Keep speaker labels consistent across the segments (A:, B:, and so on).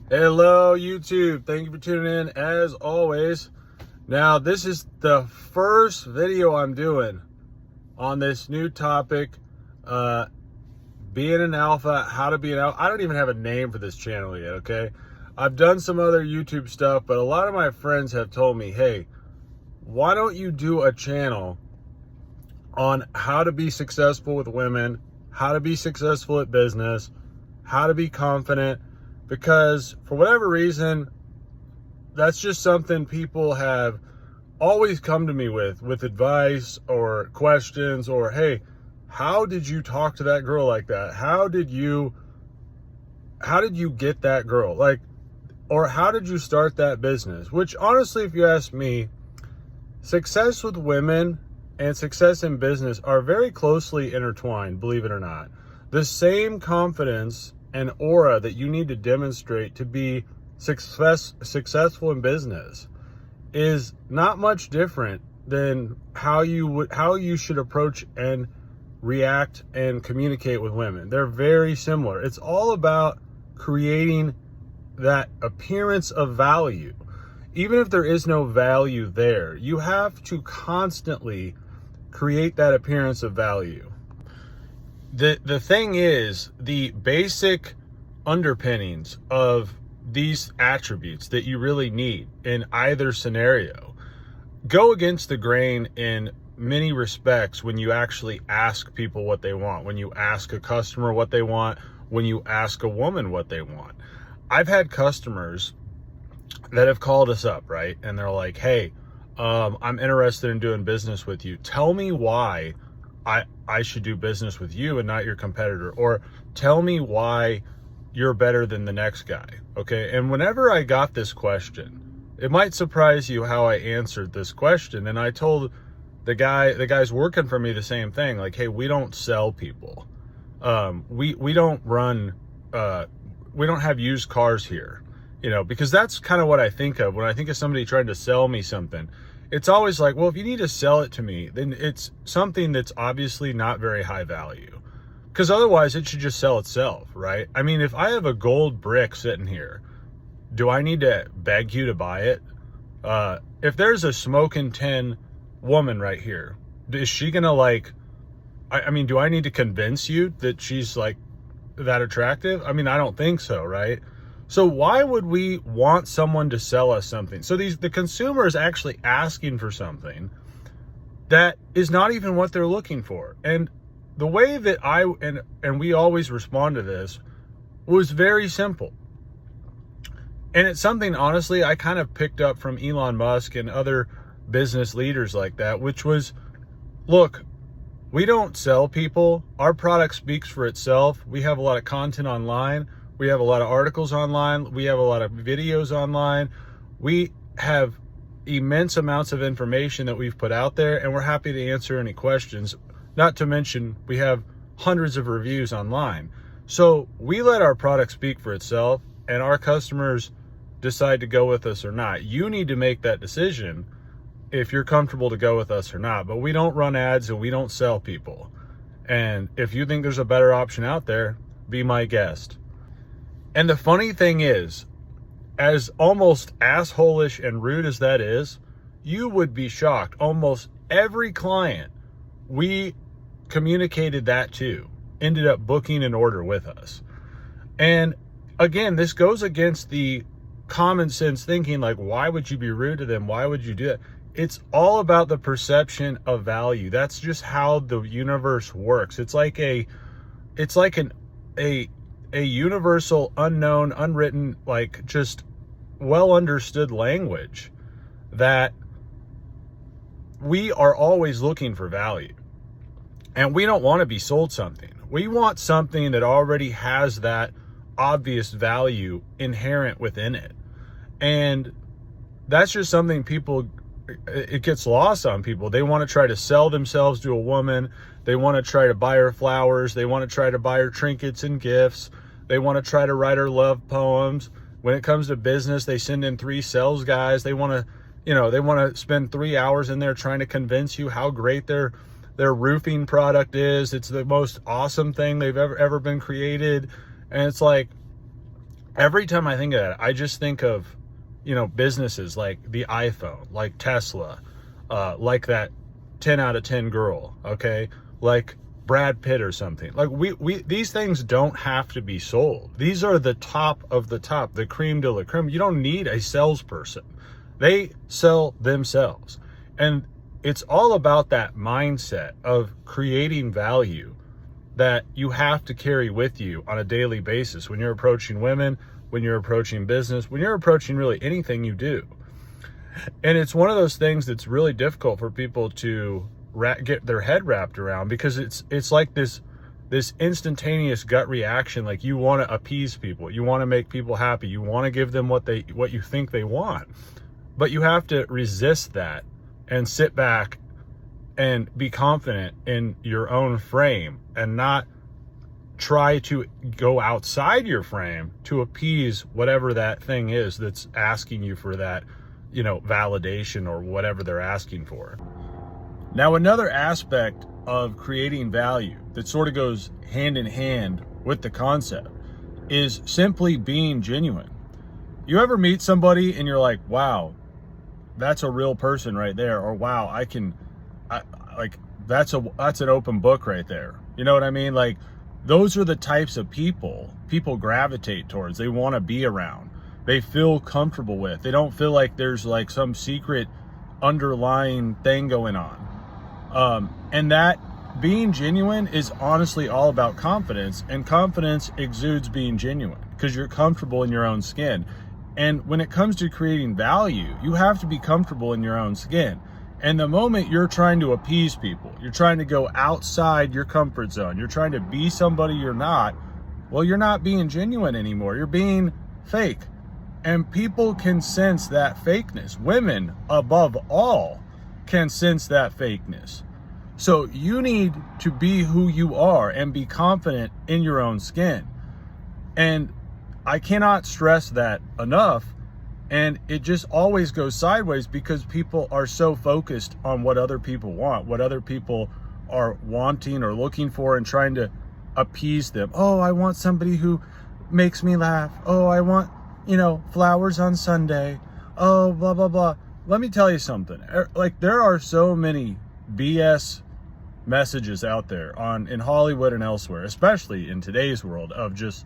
A: Hello, YouTube. Thank you for tuning in as always. Now, this is the first video I'm doing on this new topic, being an alpha, how to be an alpha. I don't even have a name for this channel yet, okay? I've done some other YouTube stuff, but a lot of my friends have told me, hey, why don't you do a channel on how to be successful with women, how to be successful at business, how to be confident, because for whatever reason, that's just something people have always come to me with advice or questions, or hey, how did you talk to that girl like that? How did you get that girl? Like, or how did you start that business? Which honestly, if you ask me, success with women and success in business are very closely intertwined, believe it or not. The same confidence and aura that you need to demonstrate to be successful in business is not much different than how you should approach and react and communicate with women. They're very similar. It's all about creating that appearance of value. Even if there is no value there, you have to constantly create that appearance of value. The thing is, the basic underpinnings of these attributes that you really need in either scenario go against the grain in many respects when you actually ask people what they want, when you ask a customer what they want, when you ask a woman what they want. I've had customers that have called us up, right? And they're like, hey, I'm interested in doing business with you. Tell me why I should do business with you and not your competitor, or tell me why you're better than the next guy. Okay. And whenever I got this question, it might surprise you how I answered this question. And I told the guys working for me the same thing. Like, hey, we don't sell people. We don't run, we don't have used cars here, because that's kind of what I think of when I think of somebody trying to sell me something. It's always like, well, if you need to sell it to me, then it's something that's obviously not very high value, because otherwise it should just sell itself, right? I mean, if I have a gold brick sitting here, do I need to beg you to buy it? If there's a smoking tin woman right here, is she gonna I mean, do I need to convince you that she's like that attractive? I mean, I don't think so, right? So why would we want someone to sell us something? So the consumer is actually asking for something that is not even what they're looking for. And the way that and we always respond to this was very simple. And it's something, honestly, I kind of picked up from Elon Musk and other business leaders like that, which was, look, we don't sell people. Our product speaks for itself. We have a lot of content online. We have a lot of articles online. We have a lot of videos online. We have immense amounts of information that we've put out there, and we're happy to answer any questions. Not to mention, we have hundreds of reviews online. So we let our product speak for itself, and our customers decide to go with us or not. You need to make that decision if you're comfortable to go with us or not. But we don't run ads and we don't sell people. And if you think there's a better option out there, be my guest. And the funny thing is, as almost asshole-ish and rude as that is, you would be shocked. Almost every client we communicated that to ended up booking an order with us. And again, this goes against the common sense thinking, like, why would you be rude to them? Why would you do that? It's all about the perception of value. That's just how the universe works. It's like a universal, unknown, unwritten, like just well understood language that we are always looking for value. And we don't want to be sold something. We want something that already has that obvious value inherent within it. And that's just something it gets lost on people. They want to try to sell themselves to a woman. They want to try to buy her flowers. They want to try to buy her trinkets and gifts. They want to try to write her love poems. When it comes to business, they send in 3 sales guys. They want to spend 3 hours in there trying to convince you how great their roofing product is. It's the most awesome thing they've ever been created. And it's like, every time I think of that, I just think of, businesses like the iPhone, like Tesla, like that 10 out of 10 girl, okay? Like Brad Pitt or something. Like these things don't have to be sold. These are the top of the top, the creme de la creme. You don't need a salesperson. They sell themselves. And it's all about that mindset of creating value that you have to carry with you on a daily basis when you're approaching women, when you're approaching business, when you're approaching really anything you do. And it's one of those things that's really difficult for people to get their head wrapped around, because it's like this instantaneous gut reaction. Like, you want to appease people, you want to make people happy, you want to give them what you think they want, but you have to resist that and sit back and be confident in your own frame and not try to go outside your frame to appease whatever that thing is that's asking you for that, validation or whatever they're asking for. Now, another aspect of creating value that sort of goes hand in hand with the concept is simply being genuine. You ever meet somebody and you're like, wow, that's a real person right there, or wow, that's an open book right there. You know what I mean? Like, those are the types of people gravitate towards. They want to be around. They feel comfortable with. They don't feel like there's like some secret underlying thing going on. And that being genuine is honestly all about confidence, and confidence exudes being genuine because you're comfortable in your own skin. And when it comes to creating value, you have to be comfortable in your own skin. And the moment you're trying to appease people, you're trying to go outside your comfort zone, you're trying to be somebody you're not, well, you're not being genuine anymore. You're being fake. And people can sense that fakeness. Women, above all, can sense that fakeness. So you need to be who you are and be confident in your own skin. And I cannot stress that enough. And it just always goes sideways because people are so focused on what other people want, what other people are wanting or looking for, and trying to appease them. Oh, I want somebody who makes me laugh. Oh, I want, flowers on Sunday. Oh, blah, blah, blah. Let me tell you something. Like, there are so many BS messages out there in Hollywood and elsewhere, especially in today's world, of just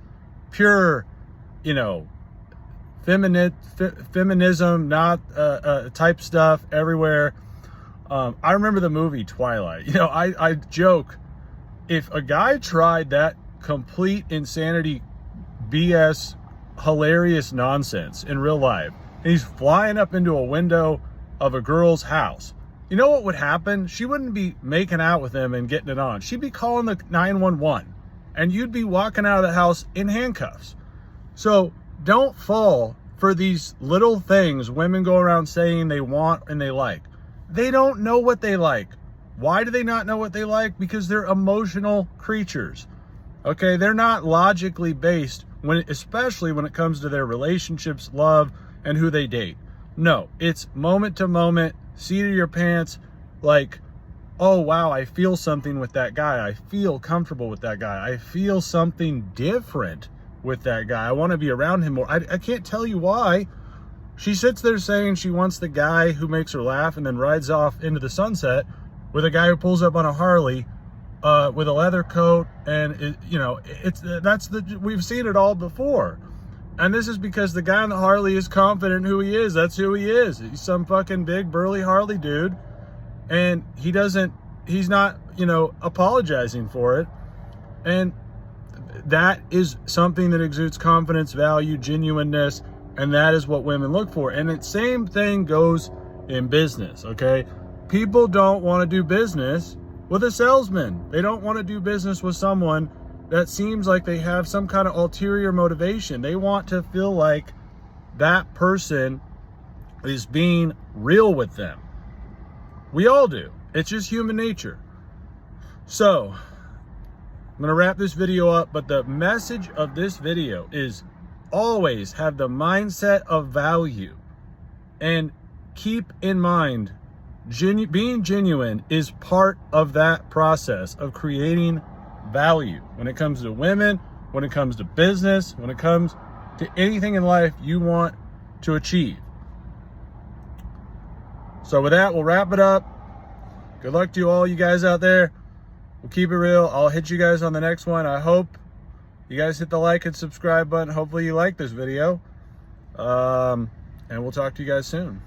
A: pure, feminism, not type stuff everywhere. I remember the movie Twilight. I joke, if a guy tried that complete insanity, BS, hilarious nonsense in real life, and he's flying up into a window of a girl's house, you know what would happen? She wouldn't be making out with him and getting it on. She'd be calling the 911, and you'd be walking out of the house in handcuffs. So don't fall for these little things women go around saying they want and they like. They don't know what they like. Why do they not know what they like? Because they're emotional creatures. Okay, they're not logically based, especially when it comes to their relationships, love, and who they date. No, it's moment to moment, seat of your pants, like, oh wow, I feel something with that guy. I feel comfortable with that guy. I feel something different with that guy. I want to be around him more. I can't tell you why. She sits there saying she wants the guy who makes her laugh and then rides off into the sunset with a guy who pulls up on a Harley with a leather coat, and we've seen it all before. And this is because the guy on the Harley is confident who he is. That's who he is. He's some fucking big burly Harley dude, and he's not apologizing for it. And that is something that exudes confidence, value, genuineness, and that is what women look for. And the same thing goes in business, okay? People don't want to do business with a salesman. They don't want to do business with someone that seems like they have some kind of ulterior motivation. They want to feel like that person is being real with them. We all do. It's just human nature. So, I'm going to wrap this video up, but the message of this video is always have the mindset of value, and keep in mind, being genuine is part of that process of creating value when it comes to women, when it comes to business, when it comes to anything in life you want to achieve. So with that, we'll wrap it up. Good luck to all you guys out there. We'll keep it real. I'll hit you guys on the next one. I hope you guys hit the like and subscribe button. Hopefully you like this video. And we'll talk to you guys soon.